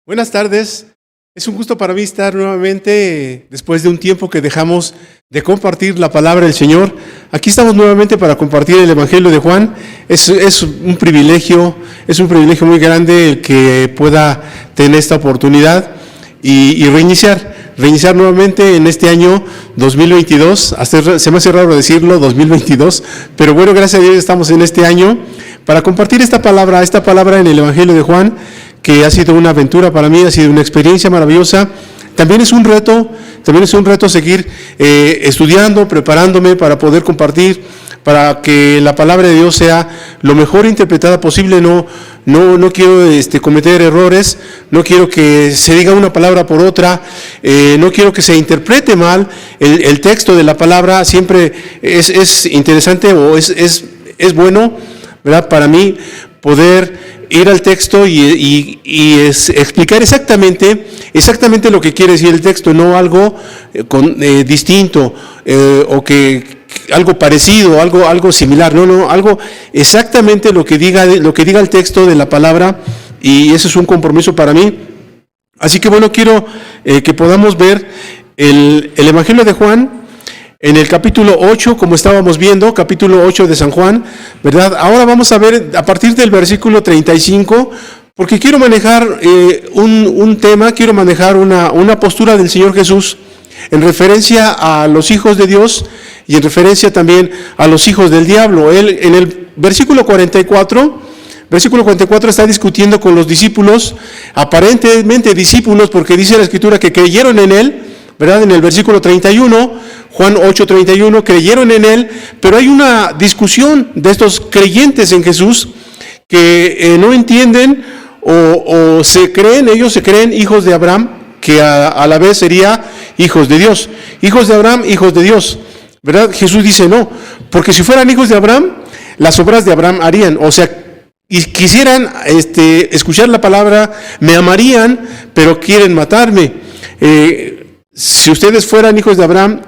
Buenas tardes. Es un gusto para mí estar nuevamente, después de un tiempo que dejamos de compartir la palabra del Señor. Aquí estamos nuevamente para compartir el Evangelio de Juan. Es un privilegio muy grande el que pueda tener esta oportunidad y reiniciar nuevamente en este año 2022. Se me hace raro decirlo, 2022, pero bueno, gracias a Dios estamos en este año para compartir esta palabra en el Evangelio de Juan, que ha sido una aventura para mí, ha sido una experiencia maravillosa. También es un reto seguir estudiando, preparándome para poder compartir, para que la palabra de Dios sea lo mejor interpretada posible. No quiero cometer errores, no quiero que se diga una palabra por otra, no quiero que se interprete mal el texto de la palabra. Siempre es interesante o es bueno, ¿verdad?, para mí poder ir al texto y explicar exactamente lo que quiere decir el texto, no algo distinto o que algo parecido, algo similar, algo exactamente lo que diga el texto de la palabra, y eso es un compromiso para mí. Así que bueno, quiero que podamos ver el Evangelio de Juan en el capítulo 8, como estábamos viendo, capítulo 8 de San Juan, ¿verdad? Ahora vamos a ver a partir del versículo 35, porque quiero manejar un tema, quiero manejar una postura del Señor Jesús en referencia a los hijos de Dios y en referencia también a los hijos del diablo. Él en el versículo 44 está discutiendo con los discípulos, aparentemente discípulos, porque dice la Escritura que creyeron en Él, ¿verdad? En el versículo 31, Juan 8:31, creyeron en Él, pero hay una discusión de estos creyentes en Jesús que no entienden o ellos se creen hijos de Abraham, que a la vez sería hijos de Dios. Hijos de Abraham, hijos de Dios, ¿verdad? Jesús dice no, porque si fueran hijos de Abraham, las obras de Abraham harían. O sea, y quisieran escuchar la palabra, me amarían, pero quieren matarme. Si ustedes fueran hijos de Abraham,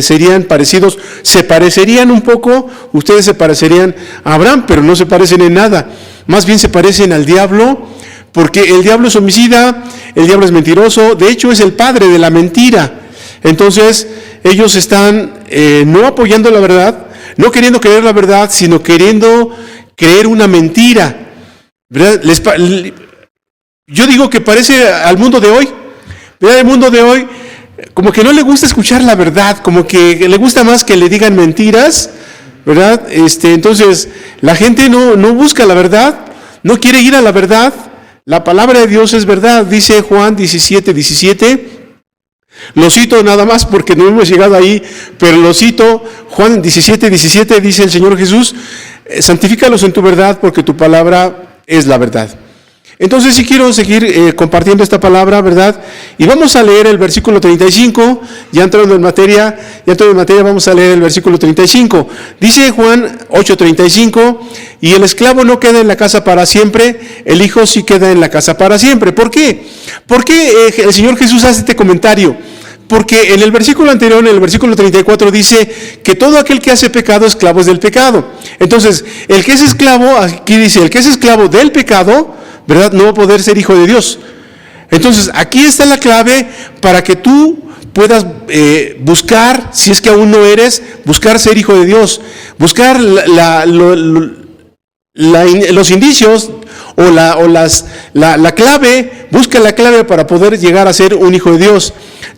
serían parecidos, se parecerían un poco, ustedes se parecerían a Abraham, pero no se parecen en nada, más bien se parecen al diablo, porque el diablo es homicida, el diablo es mentiroso, de hecho es el padre de la mentira. Entonces ellos están no apoyando la verdad, no queriendo creer la verdad, sino queriendo creer una mentira, ¿verdad? Yo digo que parece al mundo de hoy, ¿verdad? El mundo de hoy como que no le gusta escuchar la verdad, como que le gusta más que le digan mentiras, ¿verdad? Entonces la gente no busca la verdad, no quiere ir a la verdad. La palabra de Dios es verdad, dice Juan 17:17. Lo cito nada más porque no hemos llegado ahí, pero lo cito. Juan 17:17 dice el Señor Jesús: santifícalos en tu verdad, porque tu palabra es la verdad. Entonces sí quiero seguir compartiendo esta palabra, ¿verdad? Y vamos a leer el versículo 35, ya entrando en materia, vamos a leer el versículo 35. Dice Juan 8:35, y el esclavo no queda en la casa para siempre, el hijo sí queda en la casa para siempre. ¿Por qué? ¿Por qué el Señor Jesús hace este comentario? Porque en el versículo anterior, en el versículo 34, dice que todo aquel que hace pecado, esclavo es del pecado. Entonces, el que es esclavo, aquí dice, el que es esclavo del pecado, ¿verdad?, no va a poder ser hijo de Dios. Entonces, aquí está la clave para que tú puedas buscar, si es que aún no eres, buscar ser hijo de Dios, buscar los indicios o la clave, busca la clave para poder llegar a ser un hijo de Dios.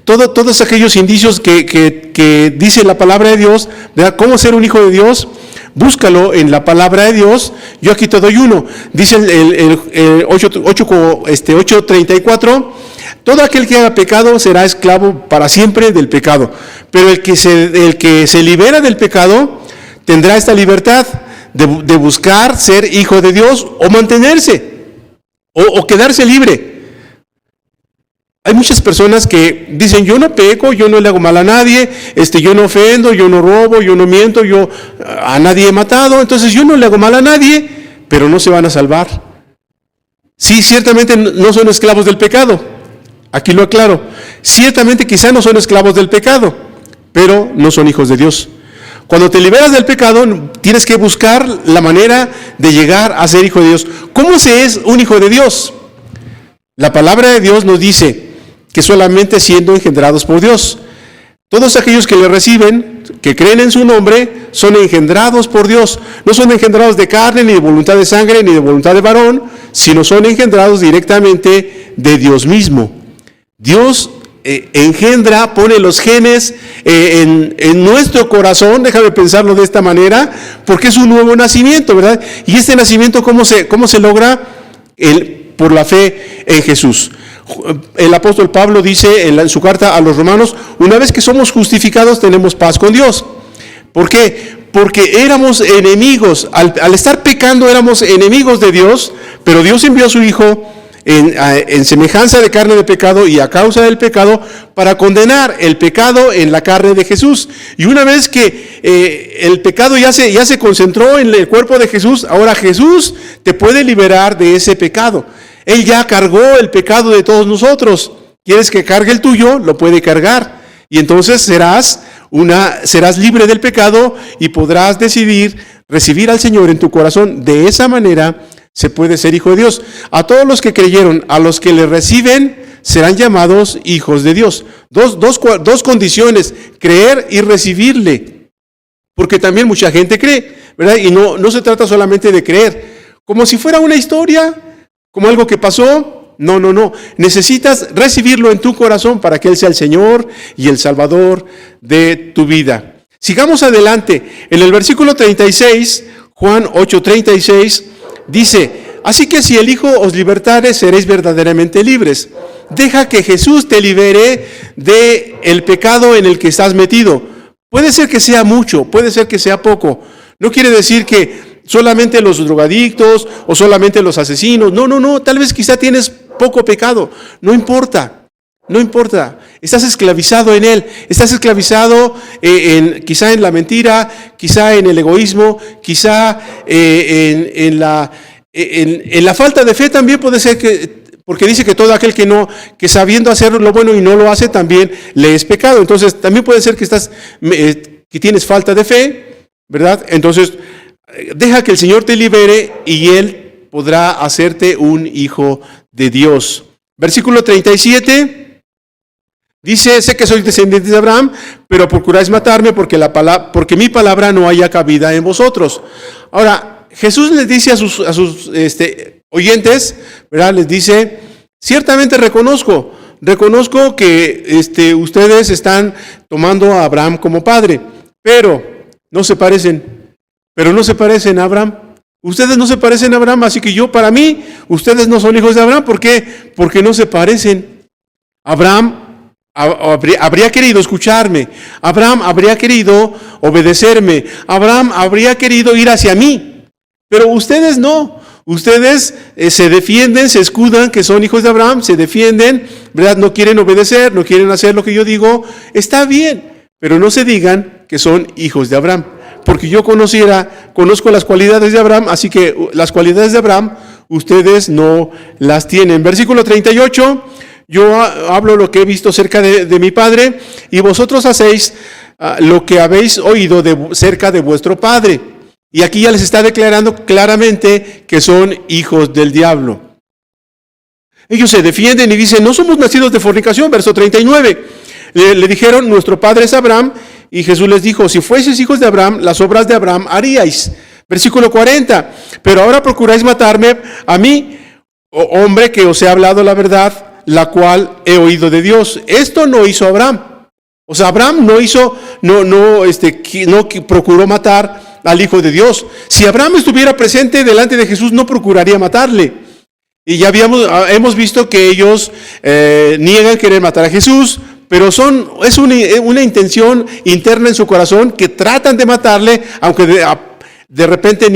Todos aquellos indicios que dice la palabra de Dios, ¿verdad?, cómo ser un hijo de Dios, búscalo en la palabra de Dios. Yo aquí te doy uno. Dice el 8:34, todo aquel que haga pecado será esclavo para siempre del pecado, pero el que se libera del pecado tendrá esta libertad de buscar ser hijo de Dios o mantenerse o quedarse libre. Hay muchas personas que dicen, yo no peco, yo no le hago mal a nadie, yo no ofendo, yo no robo, yo no miento, yo a nadie he matado, entonces yo no le hago mal a nadie, pero no se van a salvar. Sí, ciertamente no son esclavos del pecado, aquí lo aclaro, ciertamente quizá no son esclavos del pecado, pero no son hijos de Dios. Cuando te liberas del pecado, tienes que buscar la manera de llegar a ser hijo de Dios. ¿Cómo se es un hijo de Dios? La palabra de Dios nos dice que solamente siendo engendrados por Dios. Todos aquellos que le reciben, que creen en su nombre, son engendrados por Dios. No son engendrados de carne, ni de voluntad de sangre, ni de voluntad de varón, sino son engendrados directamente de Dios mismo. Dios engendra, pone los genes en nuestro corazón, déjame pensarlo de esta manera, porque es un nuevo nacimiento, ¿verdad? Y este nacimiento, ¿cómo se logra? Por la fe en Jesús. El apóstol Pablo dice en su carta a los romanos, una vez que somos justificados tenemos paz con Dios. ¿Por qué? Porque éramos enemigos, al estar pecando éramos enemigos de Dios, pero Dios envió a su Hijo en semejanza de carne de pecado y a causa del pecado para condenar el pecado en la carne de Jesús. Y una vez que el pecado ya se concentró en el cuerpo de Jesús, ahora Jesús te puede liberar de ese pecado. Él ya cargó el pecado de todos nosotros. ¿Quieres que cargue el tuyo? Lo puede cargar. Y entonces serás libre del pecado y podrás decidir recibir al Señor en tu corazón. De esa manera se puede ser hijo de Dios. A todos los que creyeron, a los que le reciben, serán llamados hijos de Dios. Dos condiciones, creer y recibirle. Porque también mucha gente cree, ¿verdad? Y no se trata solamente de creer, como si fuera una historia, como algo que pasó. No. Necesitas recibirlo en tu corazón para que Él sea el Señor y el Salvador de tu vida. Sigamos adelante. En el versículo 36, Juan 8:36, dice: así que si el Hijo os libertare, seréis verdaderamente libres. Deja que Jesús te libere del pecado en el que estás metido. Puede ser que sea mucho, puede ser que sea poco. No quiere decir que solamente los drogadictos o solamente los asesinos. No. Tal vez quizá tienes poco pecado. No importa. Estás esclavizado en él. Estás esclavizado quizá en la mentira, quizá en el egoísmo, quizá en la falta de fe también puede ser que, porque dice que todo aquel que sabiendo hacer lo bueno y no lo hace, también le es pecado. Entonces también puede ser que que tienes falta de fe, ¿verdad? Entonces deja que el Señor te libere y Él podrá hacerte un hijo de Dios. Versículo 37 dice: sé que sois descendientes de Abraham, pero procuráis matarme porque mi palabra no haya cabida en vosotros. Ahora, Jesús les dice a sus oyentes, ¿verdad? Les dice: ciertamente reconozco que ustedes están tomando a Abraham como padre, pero no se parecen a Abraham. Ustedes no se parecen a Abraham, así que para mí, ustedes no son hijos de Abraham. ¿Por qué? Porque no se parecen. Abraham habría querido escucharme. Abraham habría querido obedecerme. Abraham habría querido ir hacia mí. Pero ustedes no. Ustedes se defienden, se escudan que son hijos de Abraham, se defienden, ¿verdad? No quieren obedecer, no quieren hacer lo que yo digo. Está bien, pero no se digan que son hijos de Abraham. Porque yo conozco las cualidades de Abraham, así que las cualidades de Abraham ustedes no las tienen. Versículo 38, yo hablo lo que he visto cerca de mi padre, y vosotros hacéis lo que habéis oído cerca de vuestro padre. Y aquí ya les está declarando claramente que son hijos del diablo. Ellos se defienden y dicen: no somos nacidos de fornicación. Verso 39, le dijeron: nuestro padre es Abraham. Y Jesús les dijo: si fueseis hijos de Abraham, las obras de Abraham haríais. Versículo 40, pero ahora procuráis matarme a mí, hombre que os he hablado la verdad, la cual he oído de Dios. Esto no hizo Abraham. O sea, Abraham no procuró matar al Hijo de Dios. Si Abraham estuviera presente delante de Jesús, no procuraría matarle. Y ya hemos visto que ellos niegan querer matar a Jesús, pero es una intención interna en su corazón que tratan de matarle, aunque de repente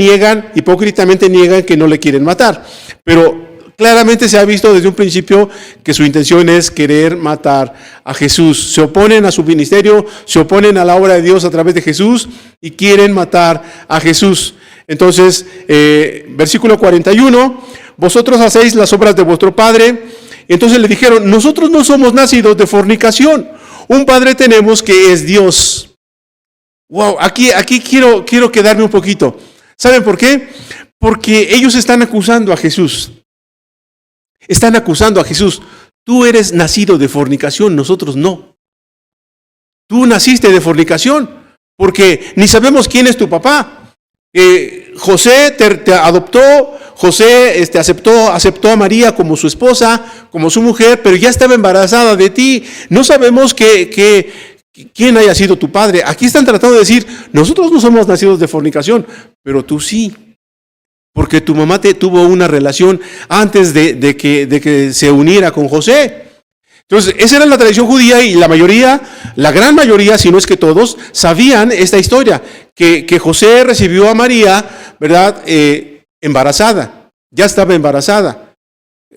hipócritamente niegan que no le quieren matar. Pero claramente se ha visto desde un principio que su intención es querer matar a Jesús. Se oponen a su ministerio, se oponen a la obra de Dios a través de Jesús y quieren matar a Jesús. Entonces, versículo 41, vosotros hacéis las obras de vuestro padre. Entonces le dijeron: nosotros no somos nacidos de fornicación, un padre tenemos que es Dios. Wow, aquí quiero quedarme un poquito. ¿Saben por qué? Porque ellos están acusando a Jesús. Están acusando a Jesús. Tú eres nacido de fornicación, nosotros no. Tú naciste de fornicación, porque ni sabemos quién es tu papá. José te adoptó, José aceptó a María como su esposa, como su mujer, pero ya estaba embarazada de ti. No sabemos quién haya sido tu padre. Aquí están tratando de decir, nosotros no somos nacidos de fornicación, pero tú sí. Porque tu mamá tuvo una relación antes de que se uniera con José. Entonces, esa era la tradición judía y la gran mayoría, si no es que todos, sabían esta historia, que José recibió a María, ¿verdad? Embarazada, ya estaba embarazada.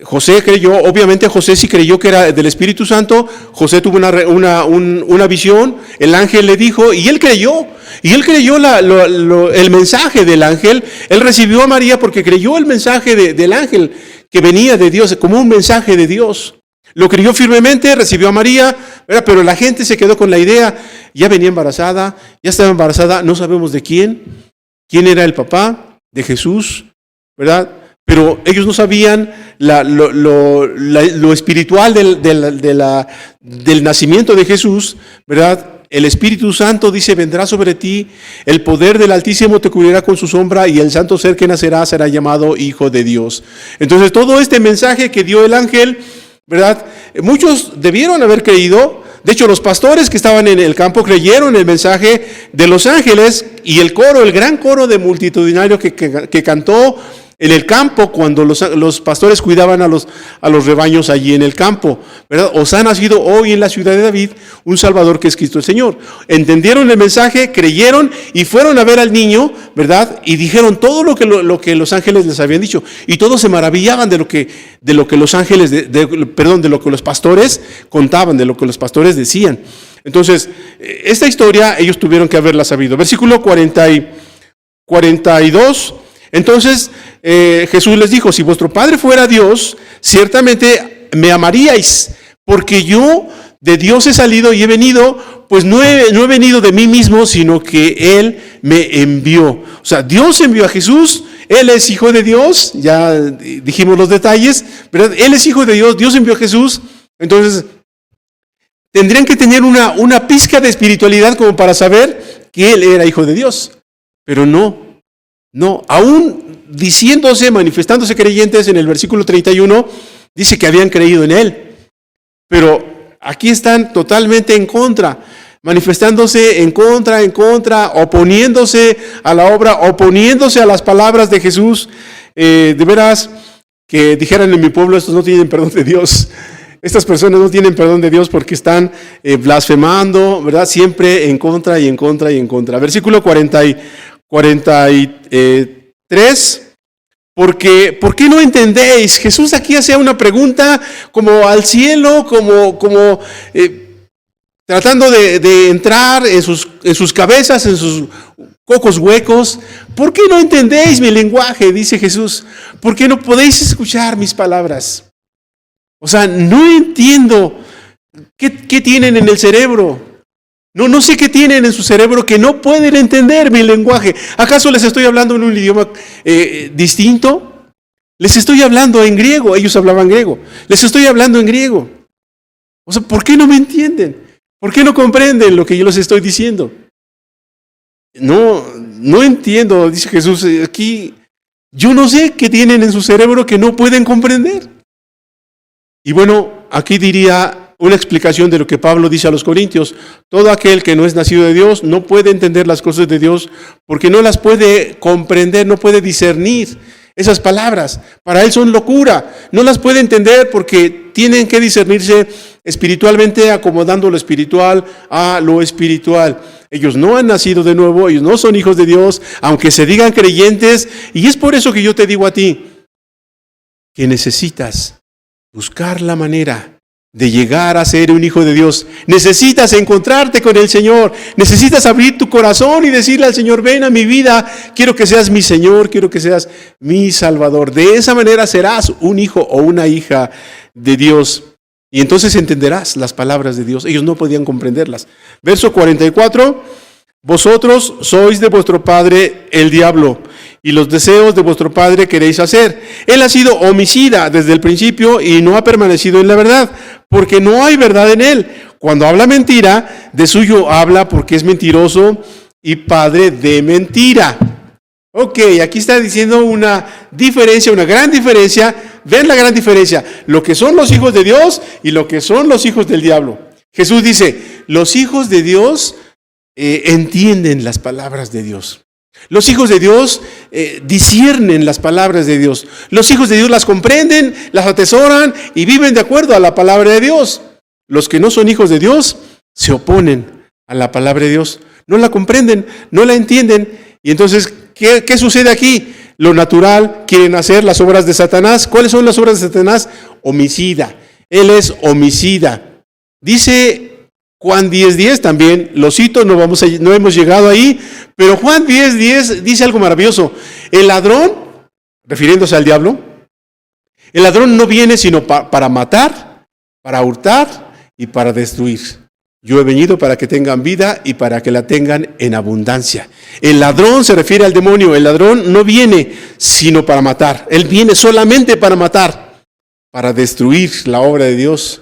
José creyó, obviamente José sí creyó que era del Espíritu Santo. José tuvo una visión, el ángel le dijo, y él creyó el mensaje del ángel. Él recibió a María porque creyó el mensaje del ángel que venía de Dios, como un mensaje de Dios. Lo creyó firmemente, recibió a María, ¿verdad? Pero la gente se quedó con la idea, ya venía embarazada, ya estaba embarazada, no sabemos de quién era el papá de Jesús, ¿verdad? Pero ellos no sabían lo espiritual del nacimiento de Jesús, ¿verdad? El Espíritu Santo dice, vendrá sobre ti, el poder del Altísimo te cubrirá con su sombra y el santo ser que nacerá será llamado Hijo de Dios. Entonces todo este mensaje que dio el ángel, ¿verdad? Muchos debieron haber creído. De hecho, los pastores que estaban en el campo creyeron el mensaje de los ángeles y el gran coro de multitudinario que cantó en el campo cuando los pastores cuidaban a los rebaños allí en el campo, ¿verdad? Os ha nacido hoy en la ciudad de David un Salvador que es Cristo el Señor. Entendieron el mensaje, creyeron y fueron a ver al niño, ¿verdad? Y dijeron todo lo que los ángeles les habían dicho. Y todos se maravillaban de lo que los ángeles, de lo que los pastores contaban, de lo que los pastores decían. Entonces, esta historia ellos tuvieron que haberla sabido. Versículo 42. Entonces Jesús les dijo, si vuestro Padre fuera Dios, ciertamente me amaríais, porque yo de Dios he salido y he venido, pues no he venido de mí mismo, sino que Él me envió. O sea, Dios envió a Jesús, Él es hijo de Dios, ya dijimos los detalles, ¿verdad? Él es hijo de Dios, Dios envió a Jesús. Entonces, tendrían que tener una pizca de espiritualidad como para saber que Él era hijo de Dios, pero no, aún manifestándose creyentes en el versículo 31, dice que habían creído en Él, pero aquí están totalmente en contra, manifestándose en contra, oponiéndose a la obra, oponiéndose a las palabras de Jesús. De veras, que dijeran en mi pueblo, estos no tienen perdón de Dios. Estas personas no tienen perdón de Dios porque están blasfemando, ¿verdad? Siempre en contra y en contra y en contra. Versículo 43, porque ¿por qué no entendéis? Jesús aquí hacía una pregunta como al cielo, como tratando de entrar en sus cabezas, en sus cocos huecos. ¿Por qué no entendéis mi lenguaje? Dice Jesús. ¿Por qué no podéis escuchar mis palabras? O sea, no entiendo qué tienen en el cerebro. No sé qué tienen en su cerebro que no pueden entender mi lenguaje. ¿Acaso les estoy hablando en un idioma distinto? Les estoy hablando en griego. Ellos hablaban griego. Les estoy hablando en griego. O sea, ¿por qué no me entienden? ¿Por qué no comprenden lo que yo les estoy diciendo? No entiendo, dice Jesús aquí. Yo no sé qué tienen en su cerebro que no pueden comprender. Y bueno, aquí diría una explicación de lo que Pablo dice a los Corintios. Todo aquel que no es nacido de Dios no puede entender las cosas de Dios porque no las puede comprender, no puede discernir esas palabras. Para él son locura. No las puede entender porque tienen que discernirse espiritualmente, acomodando lo espiritual a lo espiritual. Ellos no han nacido de nuevo, ellos no son hijos de Dios, aunque se digan creyentes. Y es por eso que yo te digo a ti que necesitas buscar la manera de llegar a ser un hijo de Dios. Necesitas encontrarte con el Señor. Necesitas abrir tu corazón y decirle al Señor, ven a mi vida, quiero que seas mi Señor, quiero que seas mi Salvador. De esa manera serás un hijo o una hija de Dios. Y entonces entenderás las palabras de Dios. Ellos no podían comprenderlas. Verso 44, vosotros sois de vuestro padre el diablo, y los deseos de vuestro padre queréis hacer. Él ha sido homicida desde el principio y no ha permanecido en la verdad, porque no hay verdad en él. Cuando habla mentira, de suyo habla porque es mentiroso y padre de mentira. Ok, aquí está diciendo una diferencia, una gran diferencia. Ven la gran diferencia, lo que son los hijos de Dios y lo que son los hijos del diablo. Jesús dice, los hijos de Dios entienden las palabras de Dios. Los hijos de Dios disciernen las palabras de Dios. Los hijos de Dios las comprenden, las atesoran y viven de acuerdo a la palabra de Dios. Los que no son hijos de Dios se oponen a la palabra de Dios. No la comprenden, no la entienden. Y entonces, ¿qué sucede aquí? Lo natural, quieren hacer las obras de Satanás. ¿Cuáles son las obras de Satanás? Homicida. Él es homicida. Dice Juan 10:10 también, lo cito, no hemos llegado ahí, pero Juan 10:10 dice algo maravilloso. El ladrón, refiriéndose al diablo, el ladrón no viene sino para matar, para hurtar y para destruir. Yo he venido para que tengan vida y para que la tengan en abundancia. El ladrón se refiere al demonio. El ladrón no viene sino para matar. Él viene solamente para matar, para destruir la obra de Dios.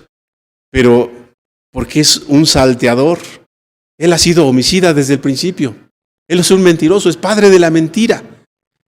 Pero porque es un salteador. Él ha sido homicida desde el principio. Él es un mentiroso, es padre de la mentira.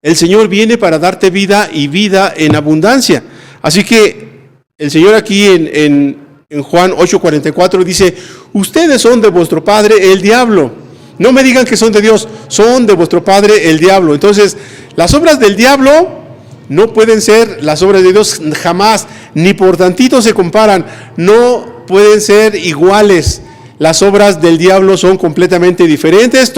El Señor viene para darte vida y vida en abundancia. Así que el Señor aquí en Juan 8:44 dice, ustedes son de vuestro padre el diablo. No me digan que son de Dios, son de vuestro padre el diablo. Entonces, las obras del diablo no pueden ser las obras de Dios jamás, ni por tantito se comparan, no pueden ser iguales. Las obras del diablo son completamente diferentes,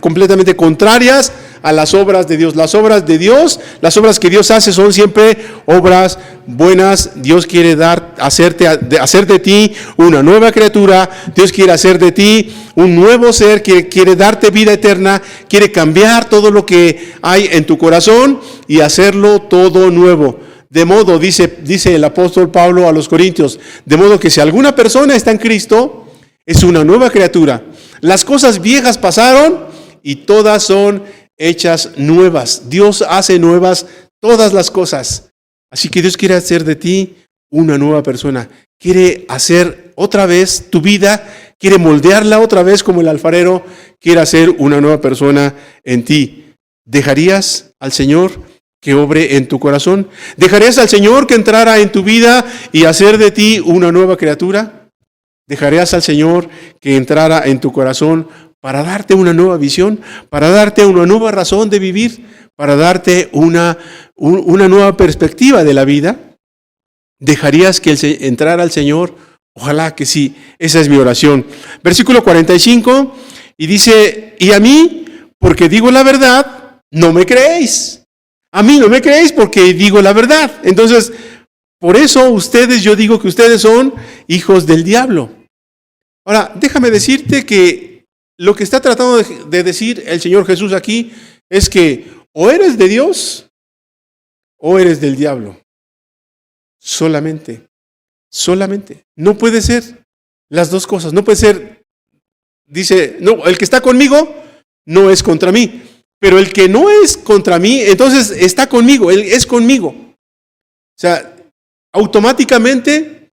completamente contrarias a las obras de Dios. Las obras de Dios, las obras que Dios hace son siempre obras buenas. Dios quiere hacer de ti una nueva criatura. Dios quiere hacer de ti un nuevo ser, quiere darte vida eterna, quiere cambiar todo lo que hay en tu corazón y hacerlo todo nuevo. De modo, dice el apóstol Pablo a los Corintios, de modo que si alguna persona está en Cristo, es una nueva criatura. Las cosas viejas pasaron y todas son hechas nuevas. Dios hace nuevas todas las cosas. Así que Dios quiere hacer de ti una nueva persona. Quiere hacer otra vez tu vida, quiere moldearla otra vez como el alfarero, quiere hacer una nueva persona en ti. ¿Dejarías al Señor que obre en tu corazón? ¿Dejarías al Señor que entrara en tu vida y hacer de ti una nueva criatura? ¿Dejarías al Señor que entrara en tu corazón para darte una nueva visión, para darte una nueva razón de vivir, para darte una nueva perspectiva de la vida? ¿Dejarías que entrara al Señor? Ojalá que sí, esa es mi oración. Versículo 45, y dice, y a mí, porque digo la verdad, no me creéis. A mí no me creéis porque digo la verdad. Entonces, por eso yo digo que ustedes son hijos del diablo. Ahora, déjame decirte que lo que está tratando de decir el Señor Jesús aquí es que o eres de Dios o eres del diablo. Solamente. No puede ser las dos cosas. No puede ser, dice, no, el que está conmigo no es contra mí. Pero el que no es contra mí, entonces está conmigo, él es conmigo. O sea, automáticamente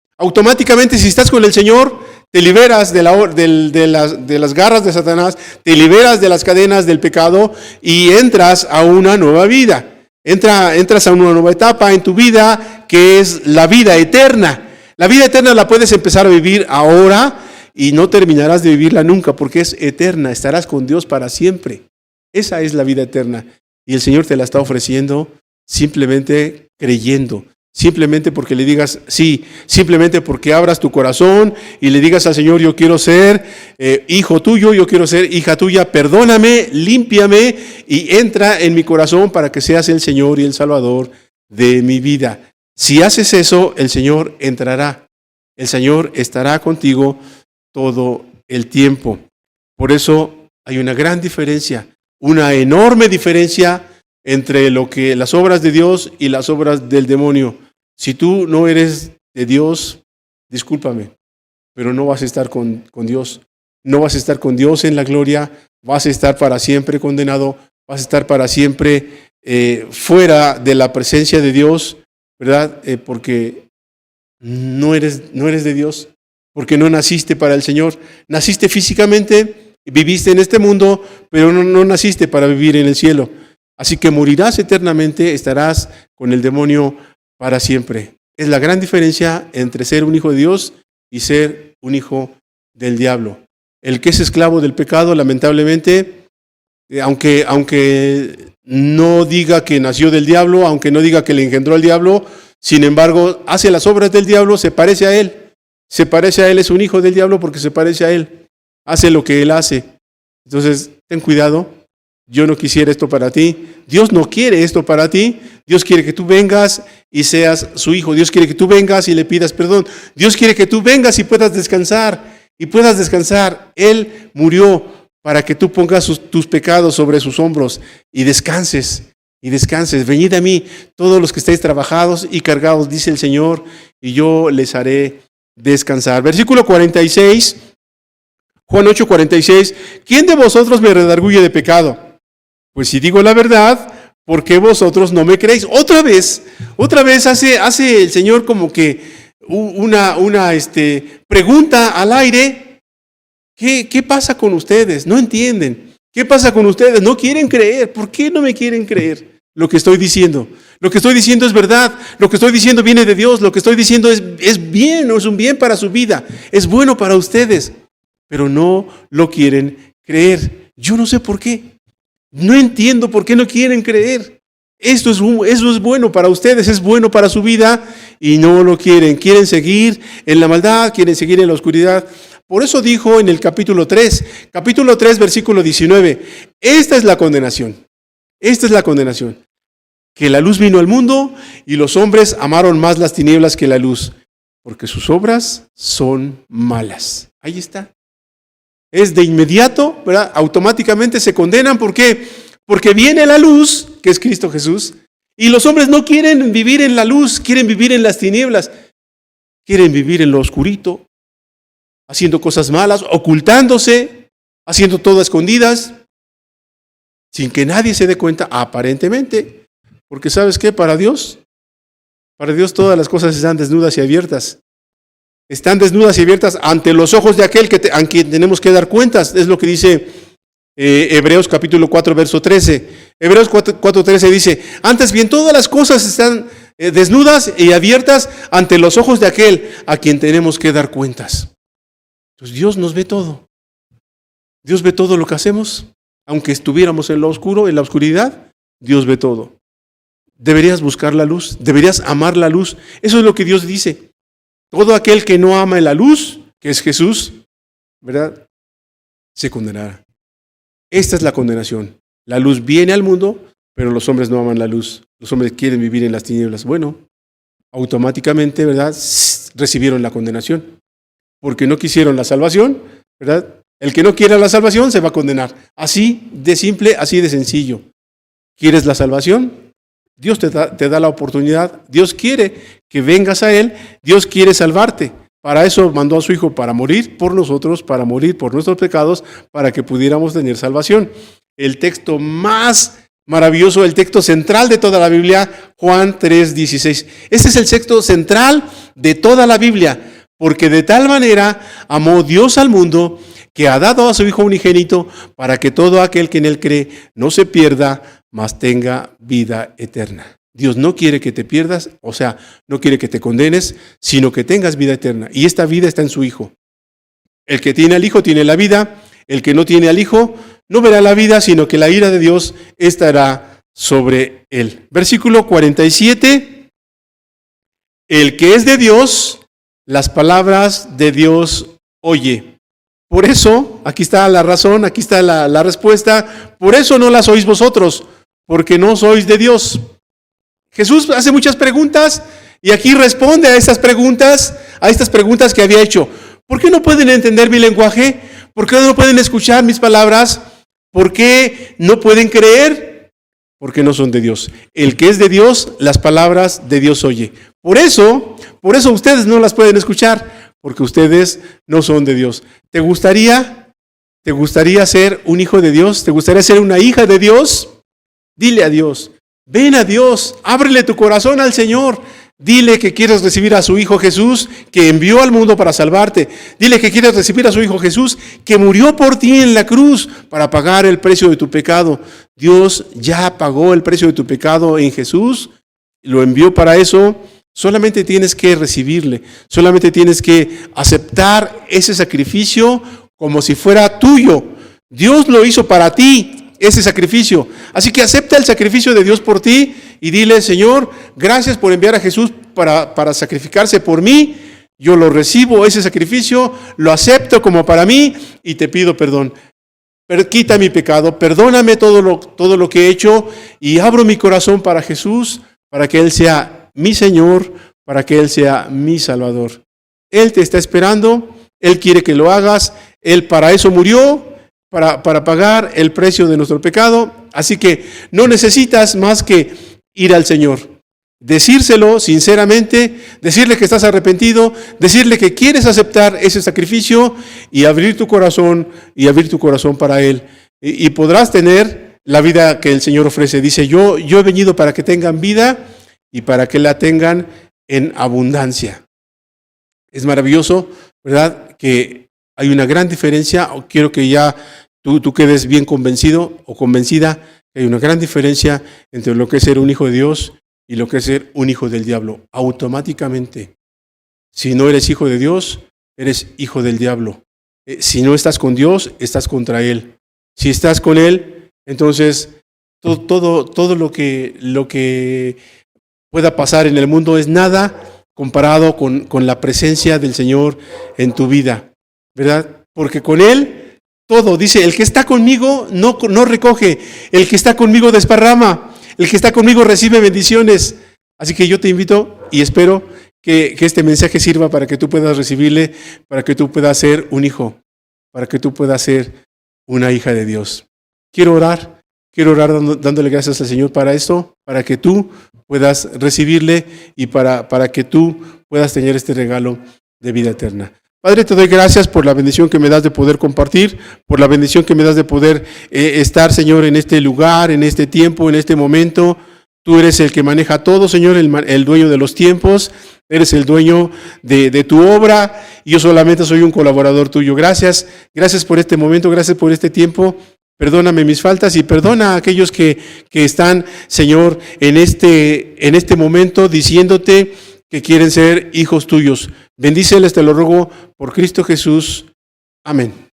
si estás con el Señor, te liberas de las garras de Satanás, te liberas de las cadenas del pecado y entras a una nueva vida. Entras a una nueva etapa en tu vida, que es la vida eterna. La vida eterna la puedes empezar a vivir ahora y no terminarás de vivirla nunca porque es eterna, estarás con Dios para siempre. Esa es la vida eterna y el Señor te la está ofreciendo simplemente creyendo, simplemente porque le digas sí, simplemente porque abras tu corazón y le digas al Señor, yo quiero ser hijo tuyo, yo quiero ser hija tuya, perdóname, límpiame y entra en mi corazón para que seas el Señor y el Salvador de mi vida. Si haces eso, el Señor entrará, el Señor estará contigo todo el tiempo. Por eso hay una gran diferencia. Una enorme diferencia entre las obras de Dios y las obras del demonio. Si tú no eres de Dios, discúlpame, pero no vas a estar con Dios. No vas a estar con Dios en la gloria, vas a estar para siempre condenado, vas a estar para siempre fuera de la presencia de Dios, ¿verdad? Porque no eres de Dios, porque no naciste para el Señor. Naciste físicamente, viviste en este mundo, pero no naciste para vivir en el cielo. Así que morirás eternamente, estarás con el demonio para siempre. Es la gran diferencia entre ser un hijo de Dios y ser un hijo del diablo. El que es esclavo del pecado, lamentablemente, aunque no diga que nació del diablo, aunque no diga que le engendró el diablo, sin embargo, hace las obras del diablo, se parece a él. Se parece a él, es un hijo del diablo porque se parece a él. Hace lo que él hace. Entonces, ten cuidado. Yo no quisiera esto para ti. Dios no quiere esto para ti. Dios quiere que tú vengas y seas su hijo. Dios quiere que tú vengas y le pidas perdón. Dios quiere que tú vengas y puedas descansar. Y puedas descansar. Él murió para que tú pongas tus pecados sobre sus hombros y descanses. Y descanses. Venid a mí, todos los que estáis trabajados y cargados, dice el Señor, y yo les haré descansar. Versículo 46, Juan 8:46. ¿Quién de vosotros me redarguye de pecado? Pues si digo la verdad, ¿por qué vosotros no me creéis? Otra vez hace el Señor como que una pregunta al aire. ¿Qué pasa con ustedes? No entienden. ¿Qué pasa con ustedes? No quieren creer. ¿Por qué no me quieren creer lo que estoy diciendo? Lo que estoy diciendo es verdad. Lo que estoy diciendo viene de Dios. Lo que estoy diciendo es bien, es un bien para su vida. Es bueno para ustedes. Pero no lo quieren creer. Yo no sé por qué. No entiendo por qué no quieren creer. Eso es bueno para ustedes, es bueno para su vida y no lo quieren. Quieren seguir en la maldad, quieren seguir en la oscuridad. Por eso dijo en el capítulo 3, versículo 19, esta es la condenación, que la luz vino al mundo y los hombres amaron más las tinieblas que la luz, porque sus obras son malas. Ahí está. Es de inmediato, ¿verdad? Automáticamente se condenan. ¿Por qué? Porque viene la luz, que es Cristo Jesús, y los hombres no quieren vivir en la luz, quieren vivir en las tinieblas, quieren vivir en lo oscurito, haciendo cosas malas, ocultándose, haciendo todo a escondidas, sin que nadie se dé cuenta, aparentemente. Porque ¿sabes qué? Para Dios todas las cosas están desnudas y abiertas. Están desnudas y abiertas ante los ojos de aquel a quien tenemos que dar cuentas. Es lo que dice Hebreos capítulo 4, verso 13. Hebreos 4:13 dice, antes bien todas las cosas están desnudas y abiertas ante los ojos de aquel a quien tenemos que dar cuentas. Entonces Dios nos ve todo. Dios ve todo lo que hacemos. Aunque estuviéramos en lo oscuro, en la oscuridad, Dios ve todo. Deberías buscar la luz, deberías amar la luz. Eso es lo que Dios dice. Todo aquel que no ama la luz, que es Jesús, ¿verdad? Se condenará. Esta es la condenación. La luz viene al mundo, pero los hombres no aman la luz. Los hombres quieren vivir en las tinieblas. Bueno, automáticamente, ¿verdad? Recibieron la condenación. Porque no quisieron la salvación, ¿verdad? El que no quiera la salvación se va a condenar. Así de simple, así de sencillo. ¿Quieres la salvación? Dios te da la oportunidad. Dios quiere que vengas a Él. Dios quiere salvarte. Para eso mandó a su Hijo, para morir por nosotros, para morir por nuestros pecados, para que pudiéramos tener salvación. El texto más maravilloso, el texto central de toda la Biblia, Juan 3:16. Este es el texto central de toda la Biblia, porque de tal manera amó Dios al mundo, que ha dado a su Hijo unigénito, para que todo aquel que en Él cree no se pierda, mas tenga vida eterna. Dios no quiere que te pierdas, o sea, no quiere que te condenes, sino que tengas vida eterna. Y esta vida está en su Hijo. El que tiene al Hijo tiene la vida, el que no tiene al Hijo no verá la vida, sino que la ira de Dios estará sobre él. Versículo 47. El que es de Dios, las palabras de Dios oye. Por eso, aquí está la razón, aquí está la respuesta. Por eso no las oís vosotros, porque no sois de Dios. Jesús hace muchas preguntas y aquí responde a estas preguntas que había hecho. ¿Por qué no pueden entender mi lenguaje? ¿Por qué no pueden escuchar mis palabras? ¿Por qué no pueden creer? Porque no son de Dios. El que es de Dios, las palabras de Dios oye. Por eso ustedes no las pueden escuchar, porque ustedes no son de Dios. ¿Te gustaría ser un hijo de Dios? ¿Te gustaría ser una hija de Dios? Dile a Dios, Ven a Dios, ábrele tu corazón al Señor. Dile que quieres recibir a su Hijo Jesús, que envió al mundo para salvarte. Dile que quieres recibir a su Hijo Jesús, que murió por ti en la cruz para pagar el precio de tu pecado. Dios ya pagó el precio de tu pecado en Jesús, lo envió para eso. Solamente tienes que recibirle, solamente tienes que aceptar ese sacrificio como si fuera tuyo. Dios lo hizo para ti, ese sacrificio. Así que acepta el sacrificio de Dios por ti y dile: Señor, gracias por enviar a Jesús para sacrificarse por mí. Yo lo recibo, ese sacrificio, lo acepto como para mí y te pido perdón. Quita mi pecado, perdóname todo lo que he hecho y abro mi corazón para Jesús, para que Él sea mi Señor, para que Él sea mi Salvador. Él te está esperando, Él quiere que lo hagas, Él para eso murió, para pagar el precio de nuestro pecado. Así que no necesitas más que ir al Señor, decírselo sinceramente, decirle que estás arrepentido, decirle que quieres aceptar ese sacrificio y abrir tu corazón para Él. Y podrás tener la vida que el Señor ofrece. Dice: yo he venido para que tengan vida y para que la tengan en abundancia. Es maravilloso, ¿verdad?, que hay una gran diferencia. Quiero que ya tú quedes bien convencido o convencida que hay una gran diferencia entre lo que es ser un hijo de Dios y lo que es ser un hijo del diablo. Automáticamente, si no eres hijo de Dios, eres hijo del diablo. Si no estás con Dios, estás contra Él. Si estás con Él, entonces todo lo que pueda pasar en el mundo es nada comparado con la presencia del Señor en tu vida, ¿verdad? Porque con Él todo, dice: el que está conmigo no recoge, el que está conmigo desparrama, el que está conmigo recibe bendiciones. Así que yo te invito y espero que este mensaje sirva para que tú puedas recibirle, para que tú puedas ser un hijo, para que tú puedas ser una hija de Dios. Quiero orar dándole gracias al Señor para esto, para que tú puedas recibirle y para que tú puedas tener este regalo de vida eterna. Padre, te doy gracias por la bendición que me das de poder compartir, por la bendición que me das de poder estar, Señor, en este lugar, en este tiempo, en este momento. Tú eres el que maneja todo, Señor, el dueño de los tiempos, eres el dueño de tu obra, y yo solamente soy un colaborador tuyo. Gracias por este momento, gracias por este tiempo. Perdóname mis faltas y perdona a aquellos que están, Señor, en este momento diciéndote que quieren ser hijos tuyos. Bendíceles, te lo ruego, por Cristo Jesús. Amén.